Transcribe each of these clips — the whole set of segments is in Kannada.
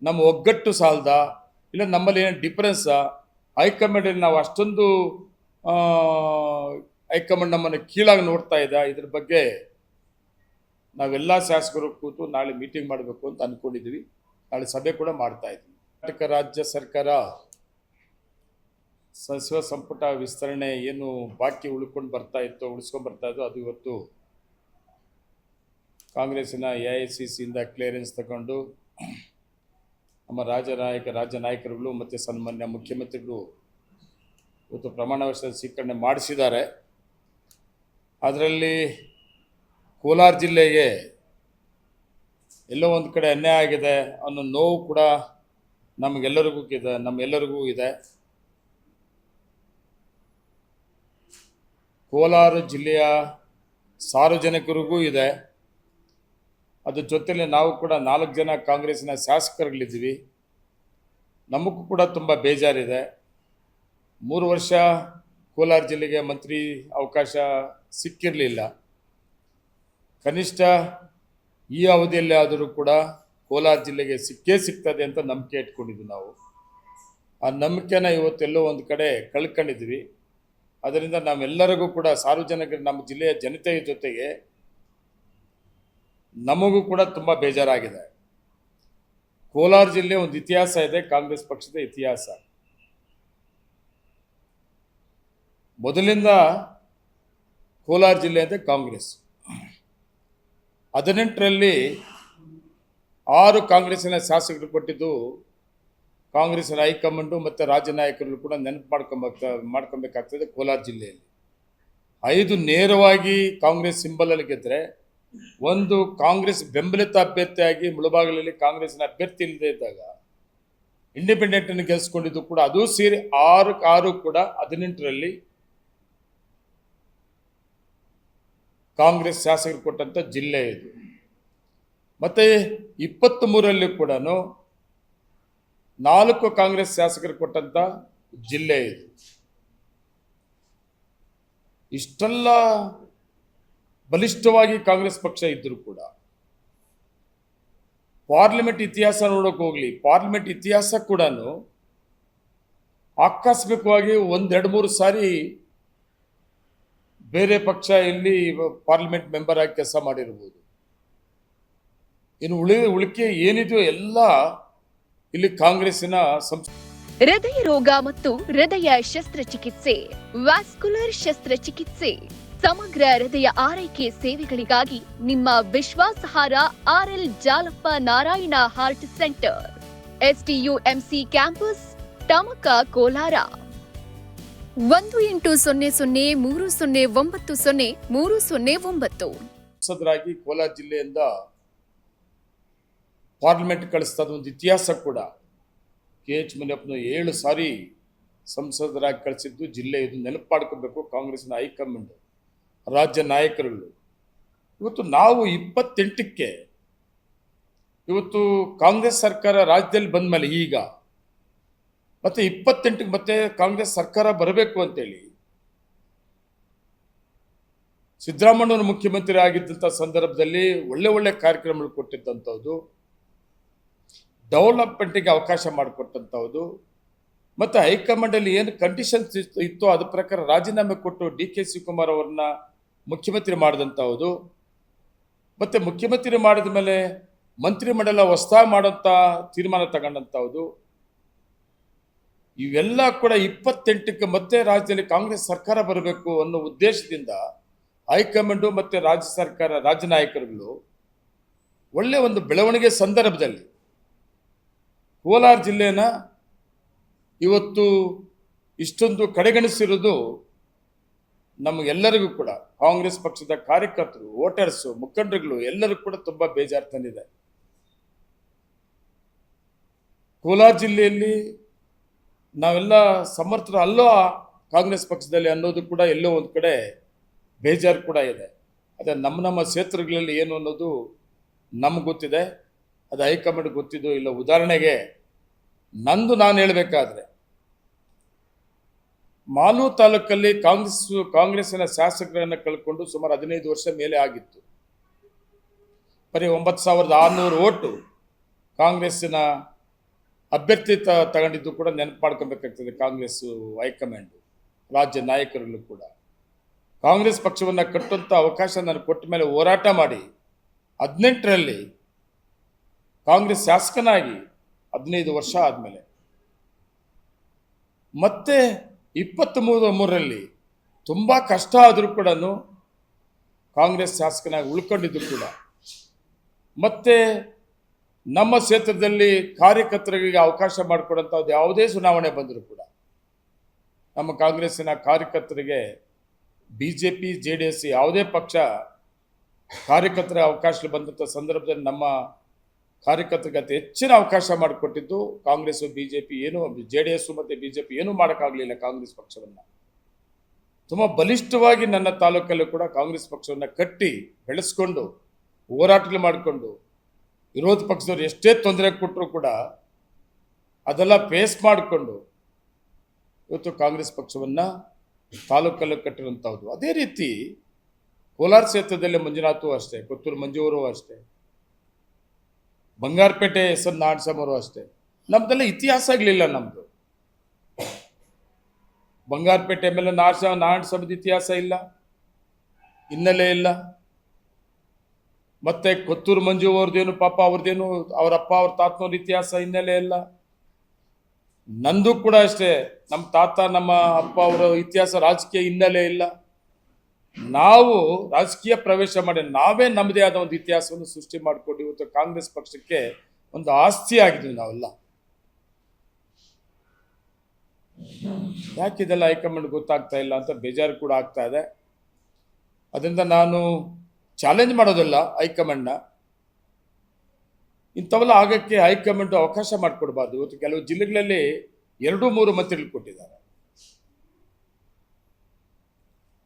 ನಮ್ಮ ಒಗ್ಗಟ್ಟು ಸಾಲದ, ಇಲ್ಲ ನಮ್ಮಲ್ಲಿ ಏನು ಡಿಫರೆನ್ಸಾ? ಹೈಕಮಾಂಡಲ್ಲಿ ನಾವು ಅಷ್ಟೊಂದು ಹೈಕಮಾಂಡ್ ನಮ್ಮನ್ನು ಕೀಳಾಗಿ ನೋಡ್ತಾ ಇದ್ದ? ಇದ್ರ ಬಗ್ಗೆ ನಾವೆಲ್ಲ ಶಾಸಕರು ಕೂತು ನಾಳೆ ಮೀಟಿಂಗ್ ಮಾಡಬೇಕು ಅಂತ ಅಂದ್ಕೊಂಡಿದ್ವಿ. ನಾಳೆ ಸಭೆ ಕೂಡ ಮಾಡ್ತಾ ಇದ್ವಿ. ಕರ್ನಾಟಕ ರಾಜ್ಯ ಸರ್ಕಾರ ಸಚಿವ ಸಂಪುಟ ವಿಸ್ತರಣೆ ಏನು ಬಾಕಿ ಉಳ್ಕೊಂಡು ಬರ್ತಾ ಇತ್ತು, ಉಳಿಸ್ಕೊಂಡು ಬರ್ತಾ ಇತ್ತು, ಅದು ಇವತ್ತು ಕಾಂಗ್ರೆಸ್ಸಿನ AICCಯಿಂದ ಕ್ಲಿಯರೆನ್ಸ್ ತಗೊಂಡು ನಮ್ಮ ರಾಜ್ಯ ನಾಯಕರುಗಳು ಮತ್ತು ಸನ್ಮಾನ್ಯ ಮುಖ್ಯಮಂತ್ರಿಗಳು ಇವತ್ತು ಪ್ರಮಾಣ ವಚನ ಸ್ವೀಕರಣೆ ಮಾಡಿಸಿದ್ದಾರೆ. ಅದರಲ್ಲಿ ಕೋಲಾರ ಜಿಲ್ಲೆಗೆ ಎಲ್ಲೋ ಒಂದು ಕಡೆ ಅನ್ಯಾಯ ಆಗಿದೆ ಅನ್ನೋ ನೋವು ಕೂಡ ನಮ್ಮೆಲ್ಲರಿಗೂ ಇದೆ. ಕೋಲಾರ ಜಿಲ್ಲೆಯ ಸಾರ್ವಜನಿಕರಿಗೂ ಇದೆ. ಅದ್ರ ಜೊತೆಯಲ್ಲಿ ನಾವು ಕೂಡ 4 ಜನ ಕಾಂಗ್ರೆಸ್ಸಿನ ಶಾಸಕರುಗಳಿದ್ದೀವಿ. ನಮಗೂ ಕೂಡ ತುಂಬ ಬೇಜಾರಿದೆ. 3 ವರ್ಷ ಕೋಲಾರ ಜಿಲ್ಲೆಗೆ ಮಂತ್ರಿ ಅವಕಾಶ ಸಿಕ್ಕಿರಲಿಲ್ಲ. ಕನಿಷ್ಠ ಈ ಅವಧಿಯಲ್ಲಿ ಆದರೂ ಕೂಡ ಕೋಲಾರ ಜಿಲ್ಲೆಗೆ ಸಿಗ್ತದೆ ಅಂತ ನಂಬಿಕೆ ಇಟ್ಕೊಂಡಿದ್ವಿ ನಾವು. ಆ ನಂಬಿಕೆನ ಇವತ್ತೆಲ್ಲೋ ಒಂದು ಕಡೆ ಕಳ್ಕೊಂಡಿದ್ವಿ. ಅದರಿಂದ ನಾವೆಲ್ಲರಿಗೂ ಕೂಡ ಸಾರ್ವಜನಿಕರು, ನಮ್ಮ ಜಿಲ್ಲೆಯ ಜನತೆಯ ಜೊತೆಗೆ ನಮಗೂ ಕೂಡ ತುಂಬ ಬೇಜಾರಾಗಿದೆ. ಕೋಲಾರ ಜಿಲ್ಲೆ ಒಂದು ಇತಿಹಾಸ ಇದೆ, ಕಾಂಗ್ರೆಸ್ ಪಕ್ಷದ ಇತಿಹಾಸ. ಮೊದಲಿಂದ ಕೋಲಾರ ಜಿಲ್ಲೆ ಅಂದರೆ ಕಾಂಗ್ರೆಸ್. 18ರಲ್ಲಿ 6 ಕಾಂಗ್ರೆಸ್ಸಿನ ಶಾಸಕರು ಕೊಟ್ಟಿದ್ದು ಕಾಂಗ್ರೆಸ್ಸಿನ ಹೈಕಮಾಂಡು ಮತ್ತು ರಾಜ್ಯ ನಾಯಕರು ಕೂಡ ನೆನಪು ಮಾಡ್ಕೊಬೇಕಾಗ್ತದೆ. ಕೋಲಾರ ಜಿಲ್ಲೆಯಲ್ಲಿ 5 ನೇರವಾಗಿ ಕಾಂಗ್ರೆಸ್ ಸಿಂಬಲಲ್ಲಿ ಗೆದ್ದರೆ, 1 ಕಾಂಗ್ರೆಸ್ ಬೆಂಬಲಿತ ಅಭ್ಯರ್ಥಿಯಾಗಿ ಮುಳಬಾಗಿಲಲ್ಲಿ ಕಾಂಗ್ರೆಸ್ಸಿನ ಅಭ್ಯರ್ಥಿ ಇಲ್ಲದೆ ಇದ್ದಾಗ ಇಂಡಿಪೆಂಡೆಂಟನ್ನು ಗೆಲ್ಲಿಸ್ಕೊಂಡಿದ್ದು ಕೂಡ, ಅದು ಸೇರಿ 6 ಕೂಡ 18ರಲ್ಲಿ ಕಾಂಗ್ರೆಸ್ ಶಾಸಕರು ಕೊಟ್ಟಂಥ ಜಿಲ್ಲೆ ಇದು. ಮತ್ತು 23ರಲ್ಲಿ ಕೂಡ 4 ಕಾಂಗ್ರೆಸ್ ಶಾಸಕರು ಕೊಟ್ಟಂಥ ಜಿಲ್ಲೆ ಇದು. ಇಷ್ಟೆಲ್ಲ ಬಲಿಷ್ಠವಾಗಿ ಕಾಂಗ್ರೆಸ್ ಪಕ್ಷ ಇದ್ದರೂ ಕೂಡ ಪಾರ್ಲಿಮೆಂಟ್ ಇತಿಹಾಸ ನೋಡೋಕೆ ಹೋಗಲಿ, ಪಾರ್ಲಿಮೆಂಟ್ ಇತಿಹಾಸ ಕೂಡ ಆಕಸ್ಮಿಕವಾಗಿ 1-2-3 ಸಾರಿ ಬೇರೆ ಪಕ್ಷ ಇಲ್ಲಿ ಪಾರ್ಲಿಮೆಂಟ್ ಮೆಂಬರ್ ಆಗಿ ಕೆಲಸ ಮಾಡಿರ್ಬೋದು. ಇನ್ನು ಉಳಿಕೆ ಏನಿದೆಯೋ ಎಲ್ಲ ಇಲ್ಲಿ ಕಾಂಗ್ರೆಸ್ಸಿನ ಹೃದಯ ರೋಗ ಮತ್ತು ಹೃದಯ ಶಸ್ತ್ರಚಿಕಿತ್ಸೆ, ವ್ಯಾಸ್ಕ್ಯುಲರ್ ಶಸ್ತ್ರಚಿಕಿತ್ಸೆ, ಸಮಗ್ರ ಹೃದಯ ಆರೈಕೆ ಸೇವೆಗಳಿಗಾಗಿ ನಿಮ್ಮ ವಿಶ್ವಾಸಾರ್ಹ RL Jalappa Narayana heart centre, STUMC campus, Tamaka, Kolar. 180030090309. ಸಂಸದರಾಗಿ ಕೋಲಾರ ಜಿಲ್ಲೆಯಿಂದ ಪಾರ್ಲಿಮೆಂಟ್ ಕಳಿಸ್ತದ ಒಂದು ಇತಿಹಾಸ ಕೂಡ. KH ಮುನಿಯಪ್ಪನ 7 ಸಾರಿ ಸಂಸದರಾಗಿ ಕಳಿಸಿದ್ದು ಜಿಲ್ಲೆ. ಇದು ನೆನಪು ಮಾಡ್ಕೋಬೇಕು ಕಾಂಗ್ರೆಸ್ನ ಹೈಕಮಾಂಡ್, ರಾಜ್ಯ ನಾಯಕರುಗಳು. ಇವತ್ತು ನಾವು 28ಕ್ಕೆ ಇವತ್ತು ಕಾಂಗ್ರೆಸ್ ಸರ್ಕಾರ ರಾಜ್ಯದಲ್ಲಿ ಬಂದ ಮೇಲೆ ಈಗ ಮತ್ತೆ 28ಕ್ಕೆ ಮತ್ತೆ ಕಾಂಗ್ರೆಸ್ ಸರ್ಕಾರ ಬರಬೇಕು ಅಂತೇಳಿ ಸಿದ್ದರಾಮಯ್ಯನವರು ಮುಖ್ಯಮಂತ್ರಿ ಆಗಿದ್ದಂಥ ಸಂದರ್ಭದಲ್ಲಿ ಒಳ್ಳೆ ಕಾರ್ಯಕ್ರಮಗಳು ಕೊಟ್ಟಿದ್ದಂಥದ್ದು, ಡೆವಲಪ್ಮೆಂಟಿಗೆ ಅವಕಾಶ ಮಾಡಿಕೊಟ್ಟಂಥದ್ದು, ಮತ್ತು ಹೈಕಮಾಂಡಲ್ಲಿ ಏನು ಕಂಡೀಷನ್ಸ್ ಇತ್ತು ಅದ್ರ ಪ್ರಕಾರ ರಾಜೀನಾಮೆ ಕೊಟ್ಟು DK ಶಿವಕುಮಾರ್ ಅವ್ರನ್ನ ಮುಖ್ಯಮಂತ್ರಿ ಮಾಡಿದಂಥದ್ದು, ಮತ್ತು ಮುಖ್ಯಮಂತ್ರಿ ಮಾಡಿದ ಮೇಲೆ ಮಂತ್ರಿಮಂಡಲ ಹೊಸದಾಗಿ ಮಾಡೋಂಥ ತೀರ್ಮಾನ ತಗೊಂಡಂಥದ್ದು, ಇವೆಲ್ಲ ಕೂಡ 28ಕ್ಕೆ ಮತ್ತೆ ರಾಜ್ಯದಲ್ಲಿ ಕಾಂಗ್ರೆಸ್ ಸರ್ಕಾರ ಬರಬೇಕು ಅನ್ನೋ ಉದ್ದೇಶದಿಂದ ಹೈಕಮಾಂಡು ಮತ್ತು ರಾಜ್ಯ ಸರ್ಕಾರ, ರಾಜ್ಯ ನಾಯಕರುಗಳು ಒಳ್ಳೆಯ ಒಂದು ಬೆಳವಣಿಗೆ ಸಂದರ್ಭದಲ್ಲಿ ಕೋಲಾರ ಜಿಲ್ಲೆನ ಇವತ್ತು ಇಷ್ಟೊಂದು ಕಡೆಗಣಿಸಿರೋದು ನಮಗೆಲ್ಲರಿಗೂ ಕೂಡ, ಕಾಂಗ್ರೆಸ್ ಪಕ್ಷದ ಕಾರ್ಯಕರ್ತರು, ವೋಟರ್ಸು, ಮುಖಂಡರುಗಳು ಎಲ್ಲರಿಗೂ ಕೂಡ ತುಂಬ ಬೇಜಾರು ತಂದಿದೆ. ಕೋಲಾರ ಜಿಲ್ಲೆಯಲ್ಲಿ ನಾವೆಲ್ಲ ಸಮರ್ಥರು ಅಲ್ಲೋ ಕಾಂಗ್ರೆಸ್ ಪಕ್ಷದಲ್ಲಿ ಅನ್ನೋದು ಕೂಡ ಎಲ್ಲೋ ಒಂದು ಕಡೆ ಬೇಜಾರು ಕೂಡ ಇದೆ. ಅದೇ ನಮ್ಮ ಕ್ಷೇತ್ರಗಳಲ್ಲಿ ಏನು ಅನ್ನೋದು ನಮ್ಗೆ ಗೊತ್ತಿದೆ, ಅದು ಹೈಕಮಾಂಡ್ ಗೊತ್ತಿದ್ದು ಇಲ್ಲ. ಉದಾಹರಣೆಗೆ ನಾನು ಹೇಳಬೇಕಾದ್ರೆ, ಮಾಲೂರು ತಾಲೂಕಲ್ಲಿ ಕಾಂಗ್ರೆಸ್ಸಿನ ಶಾಸಕರನ್ನು ಕಳ್ಕೊಂಡು ಸುಮಾರು 15 ವರ್ಷ ಮೇಲೆ ಆಗಿತ್ತು. ಬರೀ 9600 ಓಟು ಕಾಂಗ್ರೆಸ್ಸಿನ ಅಭ್ಯರ್ಥಿ ತಗೊಂಡಿದ್ದು ಕೂಡ ನೆನಪು ಮಾಡ್ಕೊಬೇಕಾಗ್ತದೆ ಕಾಂಗ್ರೆಸ್ ಹೈಕಮಾಂಡ್, ರಾಜ್ಯ ನಾಯಕರುಗಳು ಕೂಡ. ಕಾಂಗ್ರೆಸ್ ಪಕ್ಷವನ್ನು ಕಟ್ಟುವಂಥ ಅವಕಾಶ ನನಗೆ ಕೊಟ್ಟ ಮೇಲೆ ಹೋರಾಟ ಮಾಡಿ 18ರಲ್ಲಿ ಕಾಂಗ್ರೆಸ್ ಶಾಸಕನಾಗಿ 15 ವರ್ಷ ಆದಮೇಲೆ ಮತ್ತೆ 23ರಲ್ಲಿ ತುಂಬ ಕಷ್ಟ ಆದರೂ ಕೂಡ ಕಾಂಗ್ರೆಸ್ ಶಾಸಕನಾಗಿ ಉಳ್ಕೊಂಡಿದ್ದು ಕೂಡ, ಮತ್ತೆ ನಮ್ಮ ಕ್ಷೇತ್ರದಲ್ಲಿ ಕಾರ್ಯಕರ್ತರಿಗೆ ಅವಕಾಶ ಮಾಡಿಕೊಡೋಂಥದ್ದು ಯಾವುದೇ ಚುನಾವಣೆ ಬಂದರೂ ಕೂಡ ನಮ್ಮ ಕಾಂಗ್ರೆಸ್ಸಿನ ಕಾರ್ಯಕರ್ತರಿಗೆ BJP JDS ಯಾವುದೇ ಪಕ್ಷ ಕಾರ್ಯಕರ್ತರ ಅವಕಾಶ ಬಂದಂಥ ಸಂದರ್ಭದಲ್ಲಿ ನಮ್ಮ ಕಾರ್ಯಕರ್ತರಿಗೆ ಅತಿ ಹೆಚ್ಚಿನ ಅವಕಾಶ ಮಾಡಿಕೊಟ್ಟಿದ್ದು ಕಾಂಗ್ರೆಸ್. BJP ಏನು JDS ಮತ್ತು BJP ಏನೂ ಮಾಡೋಕ್ಕಾಗಲಿಲ್ಲ ಕಾಂಗ್ರೆಸ್ ಪಕ್ಷವನ್ನು. ತುಂಬ ಬಲಿಷ್ಠವಾಗಿ ನನ್ನ ತಾಲೂಕಲ್ಲೂ ಕೂಡ ಕಾಂಗ್ರೆಸ್ ಪಕ್ಷವನ್ನು ಕಟ್ಟಿ ಬೆಳೆಸ್ಕೊಂಡು ಹೋರಾಟಗಳು ಮಾಡಿಕೊಂಡು ವಿರೋಧ ಪಕ್ಷದವ್ರು ಎಷ್ಟೇ ತೊಂದರೆ ಕೊಟ್ಟರು ಕೂಡ ಅದೆಲ್ಲ ಫೇಸ್ ಮಾಡಿಕೊಂಡು ಇವತ್ತು ಕಾಂಗ್ರೆಸ್ ಪಕ್ಷವನ್ನು ತಾಲೂಕಲ್ಲೂ ಕಟ್ಟಿರುವಂಥದ್ದು. ಅದೇ ರೀತಿ ಕೋಲಾರ ಕ್ಷೇತ್ರದಲ್ಲಿ ಮಂಜುನಾಥು ಅಷ್ಟೇ, ಕೊತ್ತೂರು ಮಂಜುವರು ಅಷ್ಟೇ, ಬಂಗಾರಪೇಟೆ SN ನಾರಾಯಣಸ್ವಾಮಿ ಅಷ್ಟೇ. ನಮ್ದೆಲ್ಲ ಇತಿಹಾಸ ಆಗಲಿಲ್ಲ. ನಮ್ಮದು ಬಂಗಾರಪೇಟೆ ಮೇಲೆ ನಾರಾಯಣಸ್ವಾಮಿದ ಇತಿಹಾಸ ಇಲ್ಲ, ಹಿನ್ನೆಲೆ ಇಲ್ಲ. ಮತ್ತೆ ಕೊತ್ತೂರು ಮಂಜು ಅವ್ರದ್ದೇನು ಪಾಪ ಅವ್ರದ್ದೇನು ಅವ್ರ ಅಪ್ಪ ಅವ್ರ ತಾತನವ್ರ ಇತಿಹಾಸ ಹಿನ್ನೆಲೆ ಇಲ್ಲ. ನಂದು ಕೂಡ ಅಷ್ಟೇ, ನಮ್ಮ ತಾತ ನಮ್ಮ ಅಪ್ಪ ಅವರ ಇತಿಹಾಸ ರಾಜಕೀಯ ಹಿನ್ನೆಲೆ ಇಲ್ಲ. ನಾವು ರಾಜಕೀಯ ಪ್ರವೇಶ ಮಾಡಿ ನಾವೇ ನಮ್ಮದೇ ಆದ ಒಂದು ಇತಿಹಾಸವನ್ನು ಸೃಷ್ಟಿ ಮಾಡಿಕೊಂಡು ಇವತ್ತು ಕಾಂಗ್ರೆಸ್ ಪಕ್ಷಕ್ಕೆ ಒಂದು ಆಸ್ತಿ ಆಗಿದ್ವಿ ನಾವೆಲ್ಲ. ಯಾಕಿದೆಲ್ಲ ಹೈಕಮಾಂಡ್ ಗೊತ್ತಾಗ್ತಾ ಇಲ್ಲ ಅಂತ ಬೇಜಾರು ಕೂಡ ಆಗ್ತಾ ಇದೆ. ಅದರಿಂದ ನಾನು ಚಾಲೆಂಜ್ ಮಾಡೋದಿಲ್ಲ ಹೈಕಮಾಂಡ್ನ. ಇಂಥವೆಲ್ಲ ಆಗಕ್ಕೆ ಹೈಕಮಾಂಡ್ ಅವಕಾಶ ಮಾಡಿಕೊಡ್ಬಾರ್ದು. ಇವತ್ತು ಕೆಲವು ಜಿಲ್ಲೆಗಳಲ್ಲಿ 2-3 ಮಂತ್ರಿಗಳು ಕೊಟ್ಟಿದ್ದಾರೆ.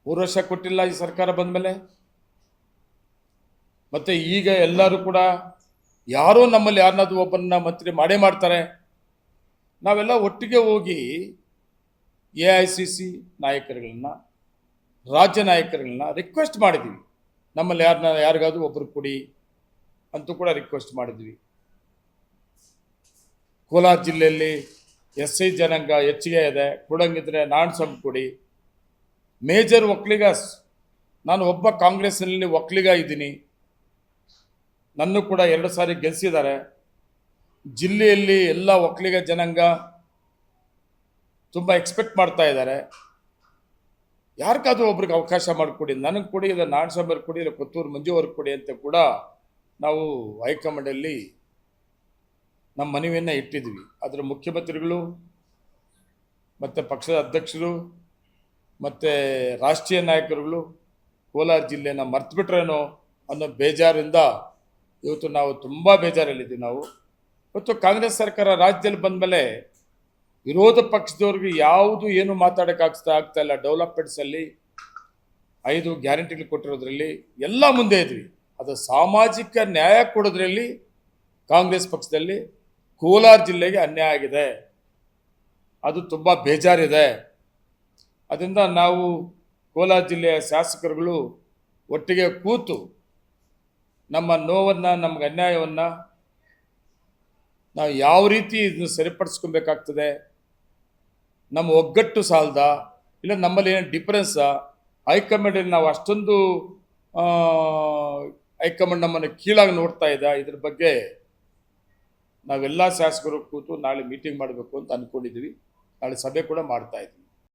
3 ವರ್ಷ ಕೊಟ್ಟಿಲ್ಲ ಈ ಸರ್ಕಾರ ಬಂದ ಮೇಲೆ. ಮತ್ತೆ ಈಗ ಎಲ್ಲರೂ ಕೂಡ ಯಾರೋ ನಮ್ಮಲ್ಲಿ ಯಾರನ್ನಾದ್ರೂ ಒಬ್ಬರನ್ನ ಮಂತ್ರಿ ಮಾಡೇ ಮಾಡ್ತಾರೆ. ನಾವೆಲ್ಲ ಒಟ್ಟಿಗೆ ಹೋಗಿ AICC ನಾಯಕರುಗಳನ್ನ, ರಾಜ್ಯ ನಾಯಕರುಗಳನ್ನ ರಿಕ್ವೆಸ್ಟ್ ಮಾಡಿದ್ವಿ, ನಮ್ಮಲ್ಲಿ ಯಾರಿಗಾದ್ರೂ ಒಬ್ಬರು ಕೊಡಿ ಅಂತೂ ಕೂಡ ರಿಕ್ವೆಸ್ಟ್ ಮಾಡಿದ್ವಿ. ಕೋಲಾರ ಜಿಲ್ಲೆಯಲ್ಲಿ SC ಜನಾಂಗ ಹೆಚ್ಚಿಗೆ ಇದೆ, ಕೊಡಂಗಿದ್ರೆ ನಾರಾಯಣಸ್ವಾಮಿ ಕೊಡಿ. ಮೇಜರ್ ಒಕ್ಕಲಿಗಾಸ್, ನಾನು ಒಬ್ಬ ಕಾಂಗ್ರೆಸ್ನಲ್ಲಿ ಒಕ್ಕಲಿಗ ಇದ್ದೀನಿ, ನನ್ನೂ ಕೂಡ 2 ಸಾರಿ ಗೆಲ್ಲಿಸಿದ್ದಾರೆ. ಜಿಲ್ಲೆಯಲ್ಲಿ ಎಲ್ಲ ಒಕ್ಕಲಿಗ ಜನಾಂಗ ತುಂಬ ಎಕ್ಸ್ಪೆಕ್ಟ್ ಮಾಡ್ತಾ ಇದ್ದಾರೆ. ಯಾರಿಗಾದ್ರೂ ಒಬ್ರಿಗೆ ಅವಕಾಶ ಮಾಡಿಕೊಡಿ, ನನಗೆ ಕೊಡಿ, ಇಲ್ಲ ನಾರಾಯಣಸ್ವಾಮಿ ಕೊಡಿ, ಇಲ್ಲ ಕೊತ್ತೂರು ಮಂಜು ಅವ್ರಿಗೆ ಕೊಡಿ ಅಂತ ಕೂಡ ನಾವು ಹೈಕಮಾಂಡಲ್ಲಿ ನಮ್ಮ ಮನವಿಯನ್ನು ಇಟ್ಟಿದ್ವಿ. ಅದರ ಮುಖ್ಯಮಂತ್ರಿಗಳು ಮತ್ತು ಪಕ್ಷದ ಅಧ್ಯಕ್ಷರು ಮತ್ತು ರಾಷ್ಟ್ರೀಯ ನಾಯಕರುಗಳು ಕೋಲಾರ ಜಿಲ್ಲೆನ ಮರ್ತುಬಿಟ್ರೇನೋ ಅನ್ನೋ ಬೇಜಾರಿಂದ ಇವತ್ತು ನಾವು ತುಂಬ ಬೇಜಾರಲ್ಲಿದ್ದೀವಿ. ನಾವು ಇವತ್ತು ಕಾಂಗ್ರೆಸ್ ಸರ್ಕಾರ ರಾಜ್ಯದಲ್ಲಿ ಬಂದ ಮೇಲೆ ವಿರೋಧ ಪಕ್ಷದವ್ರಿಗೆ ಯಾವುದು ಏನು ಮಾತಾಡೋಕ್ಕಾಗ್ತಾ ಇಲ್ಲ. ಡೆವಲಪ್ಮೆಂಟ್ಸಲ್ಲಿ 5 ಗ್ಯಾರಂಟಿಗಳು ಕೊಟ್ಟಿರೋದ್ರಲ್ಲಿ ಎಲ್ಲ ಮುಂದೆ ಇದ್ವಿ. ಅದು ಸಾಮಾಜಿಕ ನ್ಯಾಯ ಕೊಡೋದ್ರಲ್ಲಿ ಕಾಂಗ್ರೆಸ್ ಪಕ್ಷದಲ್ಲಿ ಕೋಲಾರ ಜಿಲ್ಲೆಗೆ ಅನ್ಯಾಯ ಆಗಿದೆ. ಅದು ತುಂಬ ಬೇಜಾರಿದೆ. ಅದರಿಂದ ನಾವು ಕೋಲಾರ ಜಿಲ್ಲೆಯ ಶಾಸಕರುಗಳು ಒಟ್ಟಿಗೆ ಕೂತು ನಮ್ಮ ನೋವನ್ನು, ನಮ್ಗೆ ಅನ್ಯಾಯವನ್ನು ನಾವು ಯಾವ ರೀತಿ ಇದನ್ನು ಸರಿಪಡಿಸ್ಕೊಬೇಕಾಗ್ತದೆ, ನಮ್ಮ ಒಗ್ಗಟ್ಟು ಸಾಲದ ಇಲ್ಲ ನಮ್ಮಲ್ಲಿ ಏನು ಡಿಫರೆನ್ಸಾ, ಹೈಕಮಾಂಡಲ್ಲಿ ನಾವು ಅಷ್ಟೊಂದು ಹೈಕಮಾಂಡ್ ನಮ್ಮನ್ನು ಕೀಳಾಗಿ ನೋಡ್ತಾ ಇದೆ, ಇದ್ರ ಬಗ್ಗೆ ನಾವೆಲ್ಲ ಶಾಸಕರು ಕೂತು ನಾಳೆ ಮೀಟಿಂಗ್ ಮಾಡಬೇಕು ಅಂತ ಅಂದ್ಕೊಂಡಿದ್ದೀವಿ. ನಾಳೆ ಸಭೆ ಕೂಡ ಮಾಡ್ತಾ ಇದ್ದೀವಿ.